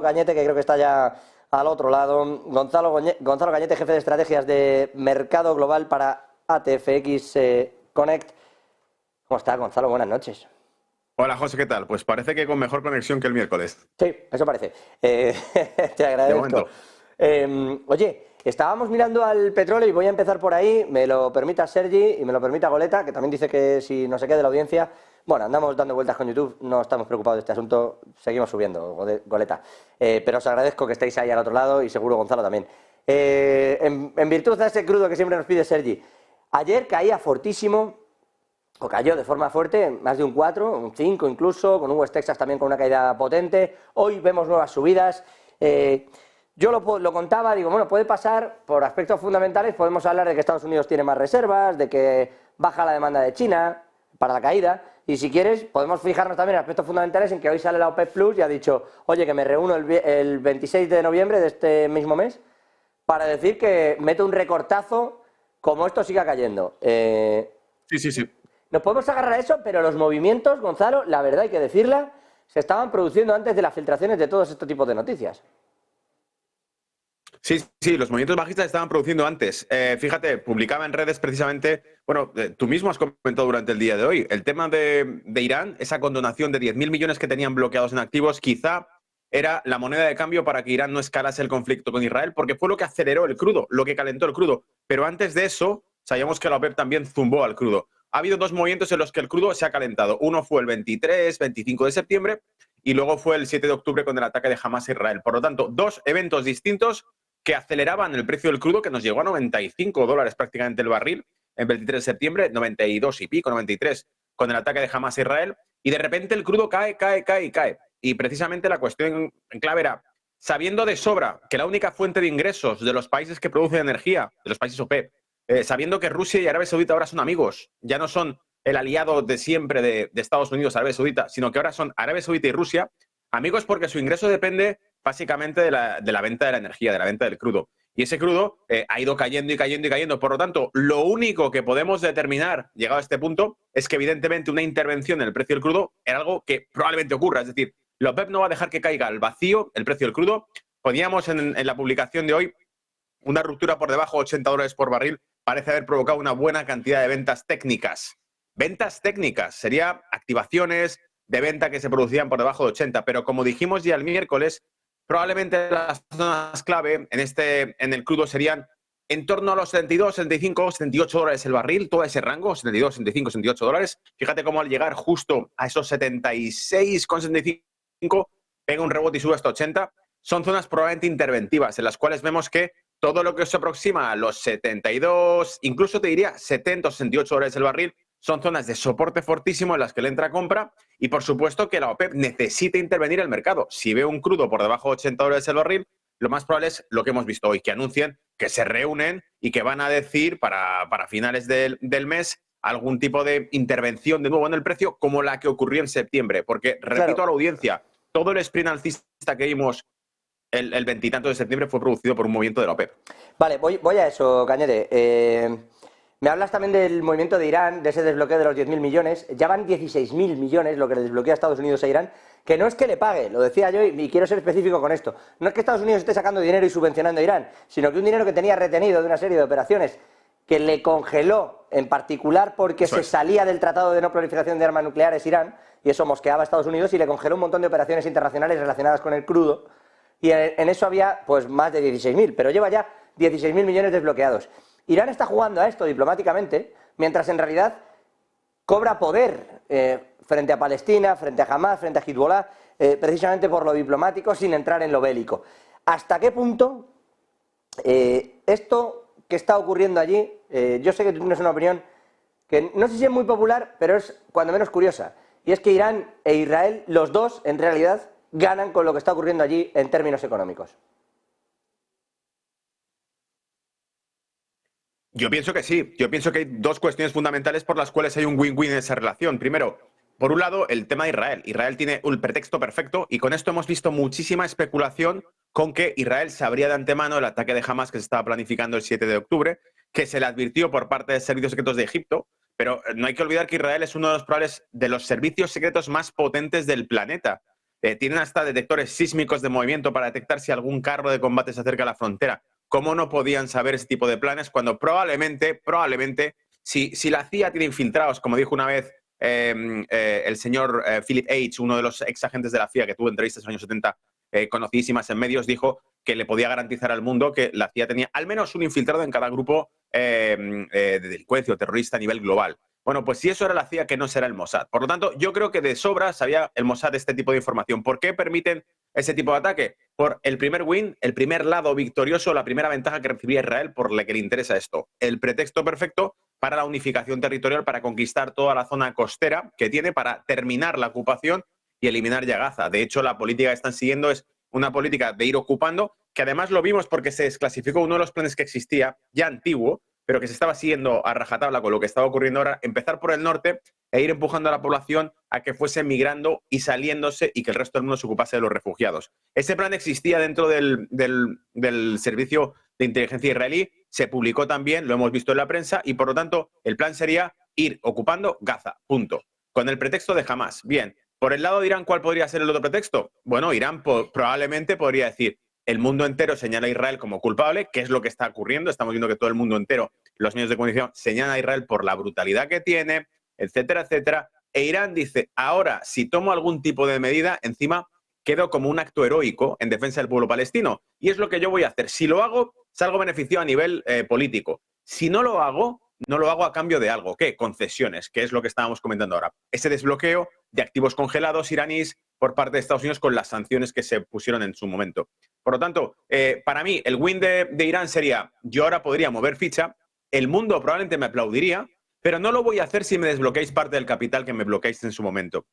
Cañete, que creo que está ya al otro lado. Gonzalo Cañete, jefe de estrategias de mercado global para ATFX Connect. ¿Cómo está, Gonzalo? Buenas noches. Hola José, ¿qué tal? Pues parece que con mejor conexión que el miércoles. Sí, eso parece. Te De agradezco. momento. Oye, estábamos mirando al petróleo y voy a empezar por ahí. Me lo permita Sergi y me lo permita Goleta, que también dice que si no se quede la audiencia. Bueno, andamos dando vueltas con YouTube, no estamos preocupados de este asunto, seguimos subiendo, Goleta. Pero os agradezco que estéis ahí al otro lado y seguro Gonzalo también. En virtud de ese crudo que siempre nos pide Sergi, ayer caía fortísimo, o cayó de forma fuerte, más de un 4, un 5 incluso, con un West Texas también con una caída potente. Hoy vemos nuevas subidas. Yo lo contaba, digo, bueno, puede pasar por aspectos fundamentales, podemos hablar de que Estados Unidos tiene más reservas, de que baja la demanda de China para la caída, y si quieres podemos fijarnos también en aspectos fundamentales en que hoy sale la OPEP Plus y ha dicho, oye, que me reúno el 26 de noviembre de este mismo mes para decir que mete un recortazo como esto siga cayendo. Sí. Nos podemos agarrar a eso, pero los movimientos, Gonzalo, la verdad hay que decirla, se estaban produciendo antes de las filtraciones de todos estos tipos de noticias. Sí, los movimientos bajistas estaban produciendo antes. Fíjate, publicaba en redes precisamente, bueno, tú mismo has comentado durante el día de hoy, el tema de Irán, esa condonación de 10.000 millones que tenían bloqueados en activos, quizá era la moneda de cambio para que Irán no escalase el conflicto con Israel, porque fue lo que aceleró el crudo, lo que calentó el crudo. Pero antes de eso, sabíamos que la OPEP también zumbó al crudo. Ha habido dos movimientos en los que el crudo se ha calentado. Uno fue el 23, 25 de septiembre y luego fue el 7 de octubre con el ataque de Hamas a Israel. Por lo tanto, dos eventos distintos que aceleraban el precio del crudo, que nos llegó a $95 prácticamente el barril en 23 de septiembre, 92 y pico, 93, con el ataque de Hamas a Israel, y de repente el crudo cae. Y precisamente la cuestión en clave era, sabiendo de sobra que la única fuente de ingresos de los países que producen energía, de los países OPEP, sabiendo que Rusia y Arabia Saudita ahora son amigos, ya no son el aliado de siempre de Estados Unidos, Arabia Saudita, sino que ahora son Arabia Saudita y Rusia, amigos porque su ingreso depende básicamente de la venta de la energía, de la venta del crudo. Y ese crudo ha ido cayendo y cayendo y cayendo. Por lo tanto, lo único que podemos determinar, llegado a este punto, es que evidentemente una intervención en el precio del crudo era algo que probablemente ocurra. Es decir, la OPEP no va a dejar que caiga al vacío el precio del crudo. Poníamos en la publicación de hoy una ruptura por debajo de $80 por barril. Parece haber provocado una buena cantidad de ventas técnicas. Ventas técnicas, sería activaciones de venta que se producían por debajo de 80, pero como dijimos ya el miércoles, probablemente las zonas clave en el crudo serían en torno a los 72, 75, 78 dólares el barril, todo ese rango, 72, 75, 78 dólares. Fíjate cómo al llegar justo a esos 76,75 pega un rebote y sube hasta 80. Son zonas probablemente interventivas, en las cuales vemos que todo lo que se aproxima a los 72, incluso te diría 70 o 68 dólares el barril, son zonas de soporte fortísimo en las que le entra compra y por supuesto que la OPEP necesita intervenir el mercado. Si ve un crudo por debajo de 80 dólares el barril, lo más probable es lo que hemos visto hoy, que anuncien que se reúnen y que van a decir para finales del mes algún tipo de intervención de nuevo en el precio como la que ocurrió en septiembre. Porque, repito Claro. a la audiencia, todo el sprint alcista que vimos el 20 y tanto de septiembre fue producido por un movimiento de la OPEP. Vale, voy a eso, Cañete. Me hablas también del movimiento de Irán, de ese desbloqueo de los 10.000 millones. Ya van 16.000 millones lo que le desbloquea a Estados Unidos a Irán, que no es que le pague, lo decía yo y quiero ser específico con esto. No es que Estados Unidos esté sacando dinero y subvencionando a Irán, sino que un dinero que tenía retenido de una serie de operaciones que le congeló, en particular porque se salía del Tratado de No Proliferación de Armas Nucleares Irán, y eso mosqueaba a Estados Unidos y le congeló un montón de operaciones internacionales relacionadas con el crudo, y en eso había pues más de 16.000, pero lleva ya 16.000 millones desbloqueados. Irán está jugando a esto diplomáticamente, mientras en realidad cobra poder frente a Palestina, frente a Hamas, frente a Hezbollah, precisamente por lo diplomático, sin entrar en lo bélico. ¿Hasta qué punto esto que está ocurriendo allí, yo sé que tú tienes una opinión que no sé si es muy popular, pero es cuando menos curiosa, y es que Irán e Israel, los dos, en realidad, ganan con lo que está ocurriendo allí en términos económicos? Yo pienso que sí. Yo pienso que hay dos cuestiones fundamentales por las cuales hay un win-win en esa relación. Primero, por un lado, el tema de Israel. Israel tiene un pretexto perfecto y con esto hemos visto muchísima especulación con que Israel sabría de antemano el ataque de Hamas que se estaba planificando el 7 de octubre, que se le advirtió por parte de servicios secretos de Egipto, pero no hay que olvidar que Israel es uno de los servicios secretos más potentes del planeta. tienen hasta detectores sísmicos de movimiento para detectar si algún carro de combate se acerca a la frontera. ¿Cómo no podían saber ese tipo de planes cuando probablemente, si la CIA tiene infiltrados, como dijo una vez el señor Philip H., uno de los ex agentes de la CIA que tuvo entrevistas en los años 70 conocidísimas en medios, dijo que le podía garantizar al mundo que la CIA tenía al menos un infiltrado en cada grupo de delincuencia o terrorista a nivel global. Bueno, pues si eso era la CIA, que no será el Mossad. Por lo tanto, yo creo que de sobra sabía el Mossad este tipo de información. ¿Por qué permiten ese tipo de ataque? Por el primer win, el primer lado victorioso, la primera ventaja que recibiría Israel por la que le interesa esto. El pretexto perfecto para la unificación territorial, para conquistar toda la zona costera que tiene, para terminar la ocupación y eliminar ya Gaza. De hecho, la política que están siguiendo es una política de ir ocupando, que además lo vimos porque se desclasificó uno de los planes que existía, ya antiguo, pero que se estaba siguiendo a rajatabla con lo que estaba ocurriendo ahora, empezar por el norte e ir empujando a la población a que fuese migrando y saliéndose y que el resto del mundo se ocupase de los refugiados. Ese plan existía dentro del servicio de inteligencia israelí, se publicó también, lo hemos visto en la prensa, y por lo tanto el plan sería ir ocupando Gaza, punto. Con el pretexto de Hamás. Bien, por el lado de Irán, ¿cuál podría ser el otro pretexto? Bueno, Irán probablemente podría decir, el mundo entero señala a Israel como culpable, que es lo que está ocurriendo. Estamos viendo que todo el mundo entero, los medios de comunicación, señalan a Israel por la brutalidad que tiene, etcétera, etcétera. E Irán dice, ahora, si tomo algún tipo de medida, encima quedo como un acto heroico en defensa del pueblo palestino. Y es lo que yo voy a hacer. Si lo hago, salgo beneficiado a nivel político. Si no lo hago, no lo hago a cambio de algo. ¿Qué? Concesiones, que es lo que estábamos comentando ahora. Ese desbloqueo de activos congelados iraníes por parte de Estados Unidos con las sanciones que se pusieron en su momento. Por lo tanto, para mí, el win de Irán sería, yo ahora podría mover ficha, el mundo probablemente me aplaudiría, pero no lo voy a hacer si me desbloqueáis parte del capital que me bloqueáis en su momento.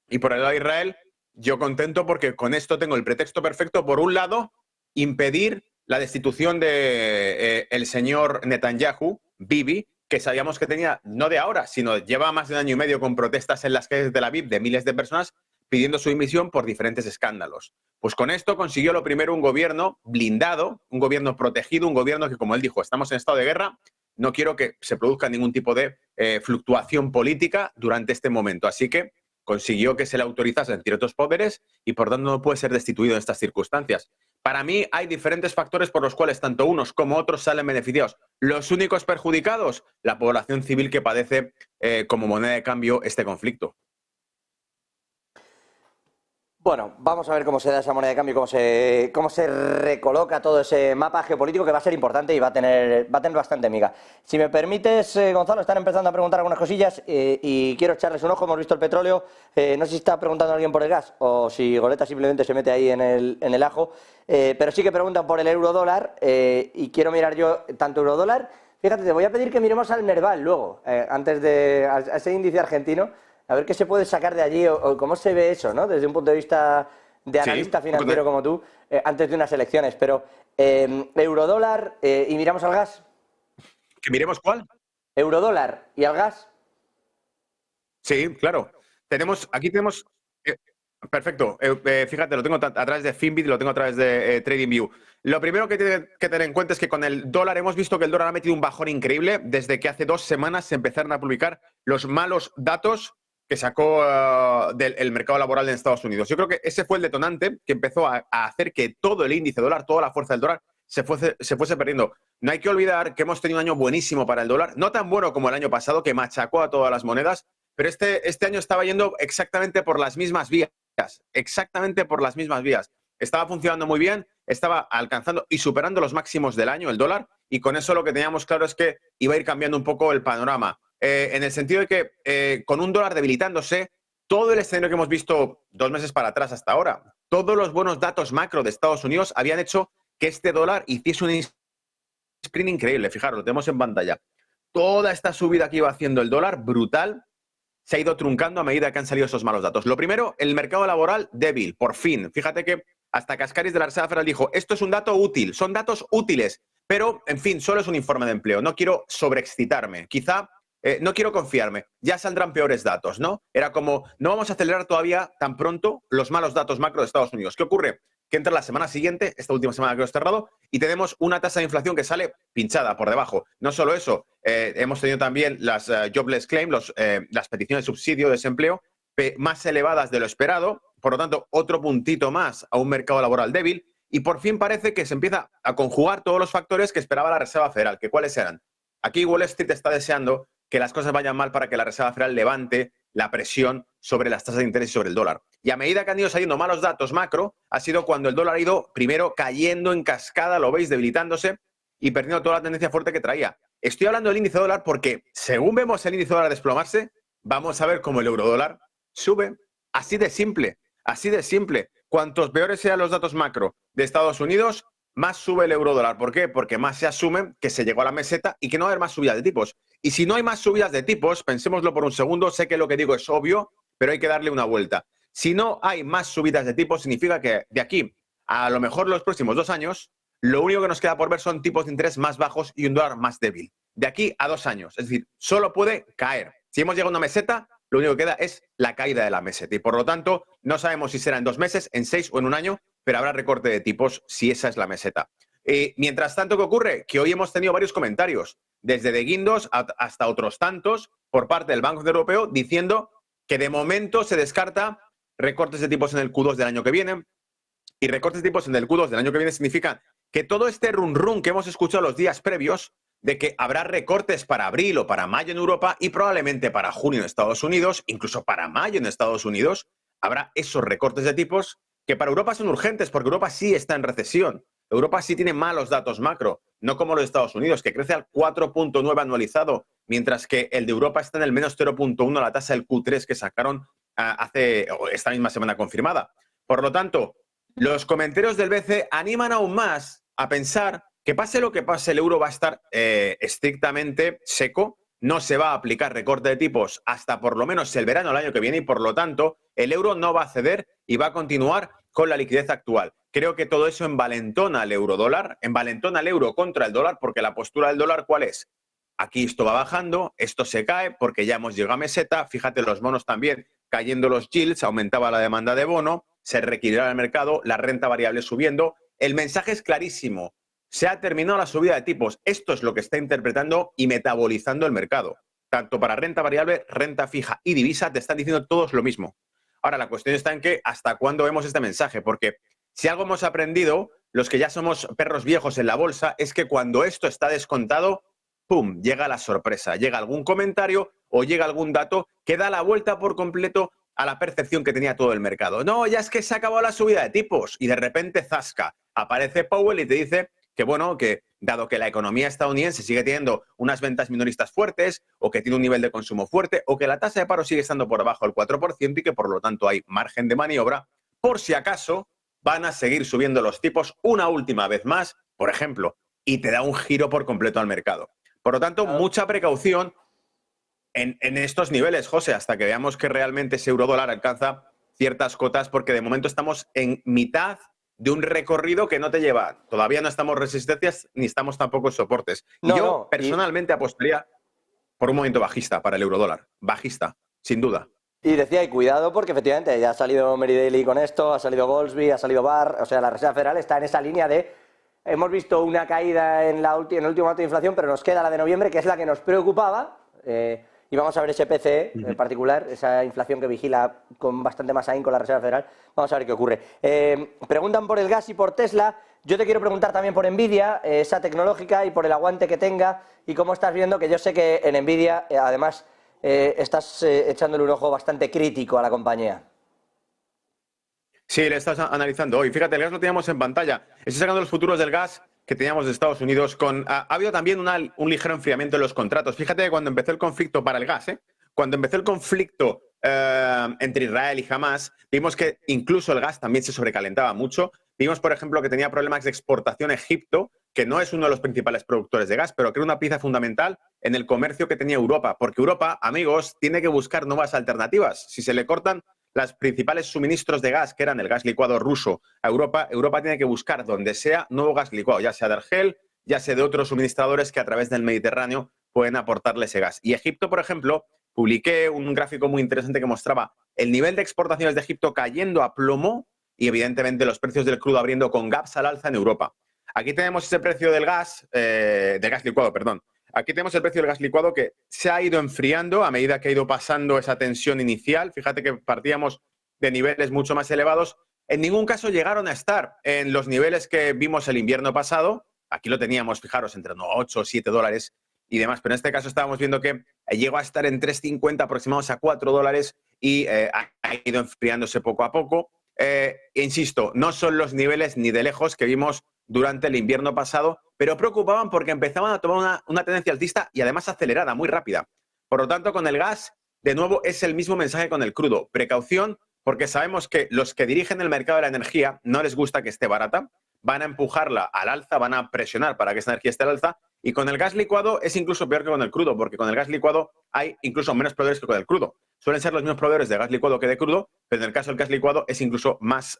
Y por el lado de Israel, yo contento porque con esto tengo el pretexto perfecto, por un lado, impedir la destitución de el señor Netanyahu, Bibi, que sabíamos que tenía, no de ahora, sino lleva más de 1 año y medio con protestas en las calles de Tel Aviv de miles de personas pidiendo su dimisión por diferentes escándalos. Pues con esto consiguió lo primero un gobierno blindado, un gobierno protegido, un gobierno que, como él dijo, estamos en estado de guerra, no quiero que se produzca ningún tipo de fluctuación política durante este momento. Así que consiguió que se le autorizasen ciertos poderes y por tanto no puede ser destituido en estas circunstancias. Para mí hay diferentes factores por los cuales tanto unos como otros salen beneficiados. Los únicos perjudicados, la población civil que padece como moneda de cambio este conflicto. Bueno, vamos a ver cómo se da esa moneda de cambio, cómo se recoloca todo ese mapa geopolítico, que va a ser importante y va a tener bastante miga. Si me permites, Gonzalo, están empezando a preguntar algunas cosillas y quiero echarles un ojo. Hemos visto el petróleo, no sé si está preguntando alguien por el gas o si Goleta simplemente se mete ahí en el ajo, pero sí que preguntan por el euro-dólar y quiero mirar yo tanto euro-dólar. Fíjate, te voy a pedir que miremos al Merval luego, antes a ese índice argentino. A ver qué se puede sacar de allí o cómo se ve eso, ¿no? Desde un punto de vista de analista financiero como tú, antes de unas elecciones. Pero, eurodólar y miramos al gas. ¿Que miremos cuál? Eurodólar y al gas. Sí, claro. Aquí tenemos... perfecto. Fíjate, lo tengo a través de Finbit, lo tengo a través de TradingView. Lo primero que tiene que tener en cuenta es que con el dólar hemos visto que el dólar ha metido un bajón increíble desde que hace 2 semanas se empezaron a publicar los malos datos que sacó el mercado laboral en Estados Unidos. Yo creo que ese fue el detonante que empezó a hacer que todo el índice dólar, toda la fuerza del dólar, se fuese perdiendo. No hay que olvidar que hemos tenido un año buenísimo para el dólar, no tan bueno como el año pasado, que machacó a todas las monedas, pero este año estaba yendo exactamente por las mismas vías. Exactamente por las mismas vías. Estaba funcionando muy bien, estaba alcanzando y superando los máximos del año el dólar, y con eso lo que teníamos claro es que iba a ir cambiando un poco el panorama. En el sentido de que con un dólar debilitándose, todo el escenario que hemos visto 2 meses para atrás hasta ahora, todos los buenos datos macro de Estados Unidos habían hecho que este dólar hiciese un sprint increíble. Fijaros, lo tenemos en pantalla. Toda esta subida que iba haciendo el dólar, brutal, se ha ido truncando a medida que han salido esos malos datos. Lo primero, el mercado laboral débil, por fin. Fíjate que hasta Cascaris de la Reserva Federal dijo, esto es un dato útil, son datos útiles, pero, en fin, solo es un informe de empleo. No quiero sobreexcitarme. Quizá no quiero confiarme, ya saldrán peores datos, ¿no? Era como, no vamos a acelerar todavía tan pronto los malos datos macro de Estados Unidos. ¿Qué ocurre? Que entra la semana siguiente, esta última semana que hemos cerrado, y tenemos una tasa de inflación que sale pinchada por debajo. No solo eso, hemos tenido también las jobless claims, las peticiones de subsidio de desempleo más elevadas de lo esperado, por lo tanto, otro puntito más a un mercado laboral débil. Y por fin parece que se empieza a conjugar todos los factores que esperaba la Reserva Federal. ¿Que cuáles eran? Aquí Wall Street está deseando que las cosas vayan mal para que la Reserva Federal levante la presión sobre las tasas de interés y sobre el dólar. Y a medida que han ido saliendo malos datos macro, ha sido cuando el dólar ha ido primero cayendo en cascada, lo veis, debilitándose y perdiendo toda la tendencia fuerte que traía. Estoy hablando del índice dólar porque, según vemos el índice dólar desplomarse, vamos a ver cómo el eurodólar sube. Así de simple, así de simple. Cuantos peores sean los datos macro de Estados Unidos, más sube el eurodólar. ¿Por qué? Porque más se asume que se llegó a la meseta y que no va a haber más subidas de tipos. Y si no hay más subidas de tipos, pensémoslo por un segundo, sé que lo que digo es obvio, pero hay que darle una vuelta. Si no hay más subidas de tipos, significa que de aquí a lo mejor los próximos 2 años, lo único que nos queda por ver son tipos de interés más bajos y un dólar más débil. De aquí a 2 años. Es decir, solo puede caer. Si hemos llegado a una meseta, lo único que queda es la caída de la meseta. Y por lo tanto, no sabemos si será en 2 meses, en 6 o en 1 año, pero habrá recorte de tipos si esa es la meseta. Mientras tanto, ¿qué ocurre? Que hoy hemos tenido varios comentarios, desde de Guindos hasta otros tantos, por parte del Banco Central Europeo, diciendo que de momento se descarta recortes de tipos en el Q2 del año que viene. Y recortes de tipos en el Q2 del año que viene significa que todo este run que hemos escuchado los días previos de que habrá recortes para abril o para mayo en Europa y probablemente para junio en Estados Unidos, incluso para mayo en Estados Unidos, habrá esos recortes de tipos que para Europa son urgentes porque Europa sí está en recesión. Europa sí tiene malos datos macro, no como los de Estados Unidos, que crece al 4.9 anualizado, mientras que el de Europa está en el menos 0.1, la tasa del Q3 que sacaron esta misma semana confirmada. Por lo tanto, los comentarios del BCE animan aún más a pensar que pase lo que pase, el euro va a estar estrictamente seco, no se va a aplicar recorte de tipos hasta por lo menos el verano del año que viene y por lo tanto el euro no va a ceder y va a continuar con la liquidez actual. Creo que todo eso envalentona al eurodólar, envalentona al euro contra el dólar porque la postura del dólar ¿cuál es? Aquí esto va bajando, esto se cae porque ya hemos llegado a meseta, fíjate los bonos también cayendo los yields, aumentaba la demanda de bono, se reequilibraba el mercado, la renta variable subiendo. El mensaje es clarísimo. Se ha terminado la subida de tipos. Esto es lo que está interpretando y metabolizando el mercado. Tanto para renta variable, renta fija y divisa te están diciendo todos lo mismo. Ahora, la cuestión está en que hasta cuándo vemos este mensaje, porque si algo hemos aprendido, los que ya somos perros viejos en la bolsa, es que cuando esto está descontado, ¡pum!, llega la sorpresa. Llega algún comentario o llega algún dato que da la vuelta por completo a la percepción que tenía todo el mercado. No, ya es que se ha acabado la subida de tipos y de repente zasca. Aparece Powell y te dice que, bueno, que dado que la economía estadounidense sigue teniendo unas ventas minoristas fuertes o que tiene un nivel de consumo fuerte o que la tasa de paro sigue estando por debajo del 4% y que por lo tanto hay margen de maniobra, por si acaso van a seguir subiendo los tipos una última vez más, por ejemplo, y te da un giro por completo al mercado. Por lo tanto, mucha precaución en estos niveles, José, hasta que veamos que realmente ese eurodólar alcanza ciertas cotas, porque de momento estamos en mitad de un recorrido que no te lleva. Todavía no estamos en resistencias ni estamos tampoco en soportes. Y yo personalmente apostaría por un movimiento bajista para el eurodólar. Bajista, sin duda. Y decía, y cuidado porque efectivamente ya ha salido Mary Daly con esto, ha salido Goldsby, ha salido Barr, o sea, la Reserva Federal está en esa línea de hemos visto una caída en el último dato de inflación, pero nos queda la de noviembre, que es la que nos preocupaba, y vamos a ver ese PCE en particular, esa inflación que vigila con bastante más ahínco la Reserva Federal. Vamos a ver qué ocurre. Preguntan por el gas y por Tesla. Yo te quiero preguntar también por Nvidia, esa tecnológica, y por el aguante que tenga, y cómo estás viendo, que yo sé que en Nvidia, además, estás echándole un ojo bastante crítico a la compañía. Sí, le estás analizando hoy. Fíjate, el gas lo teníamos en pantalla. Estoy sacando los futuros del gas que teníamos de Estados Unidos. Ha habido también un ligero enfriamiento en los contratos. Fíjate que cuando empezó el conflicto para el gas, cuando empezó el conflicto entre Israel y Hamas, vimos que incluso el gas también se sobrecalentaba mucho. Vimos, por ejemplo, que tenía problemas de exportación a Egipto, que no es uno de los principales productores de gas, pero que era una pieza fundamental en el comercio que tenía Europa. Porque Europa, amigos, tiene que buscar nuevas alternativas. Si se le cortan los principales suministros de gas, que eran el gas licuado ruso, a Europa tiene que buscar donde sea nuevo gas licuado, ya sea de Argel, ya sea de otros suministradores que a través del Mediterráneo pueden aportarle ese gas. Y Egipto, por ejemplo, publiqué un gráfico muy interesante que mostraba el nivel de exportaciones de Egipto cayendo a plomo y evidentemente los precios del crudo abriendo con gaps al alza en Europa. Aquí tenemos ese precio del gas licuado, perdón. Aquí tenemos el precio del gas licuado que se ha ido enfriando a medida que ha ido pasando esa tensión inicial. Fíjate que partíamos de niveles mucho más elevados. En ningún caso llegaron a estar en los niveles que vimos el invierno pasado. Aquí lo teníamos, fijaros, entre 8 o 7 dólares y demás, pero en este caso estábamos viendo que llegó a estar en 3,50 aproximados a 4 dólares y ha ido enfriándose poco a poco. Insisto, no son los niveles ni de lejos que vimos durante el invierno pasado, pero preocupaban porque empezaban a tomar una tendencia alcista y además acelerada, muy rápida. Por lo tanto, con el gas, de nuevo, es el mismo mensaje con el crudo. Precaución, porque sabemos que los que dirigen el mercado de la energía no les gusta que esté barata, van a empujarla al alza, van a presionar para que esa energía esté al alza, y con el gas licuado es incluso peor que con el crudo, porque con el gas licuado hay incluso menos proveedores que con el crudo. Suelen ser los mismos proveedores de gas licuado que de crudo, pero en el caso del gas licuado es incluso más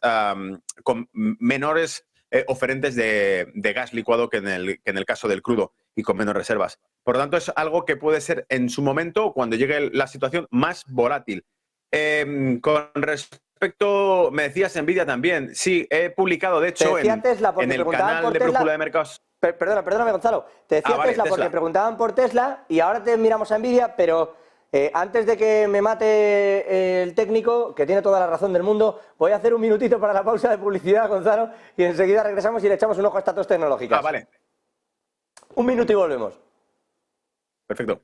con menores oferentes de gas licuado que en el caso del crudo y con menos reservas. Por lo tanto, es algo que puede ser en su momento, cuando llegue la situación, más volátil. Con respecto, me decías Nvidia también. Sí, he publicado, de hecho, en el canal de Brújula de Mercados. Perdóname, Gonzalo. Te decía Tesla porque preguntaban por Tesla y ahora te miramos a Nvidia, pero antes de que me mate el técnico, que tiene toda la razón del mundo, voy a hacer un minutito para la pausa de publicidad, Gonzalo, y enseguida regresamos y le echamos un ojo a estas dos tecnológicas. Vale. Un minuto y volvemos. Perfecto.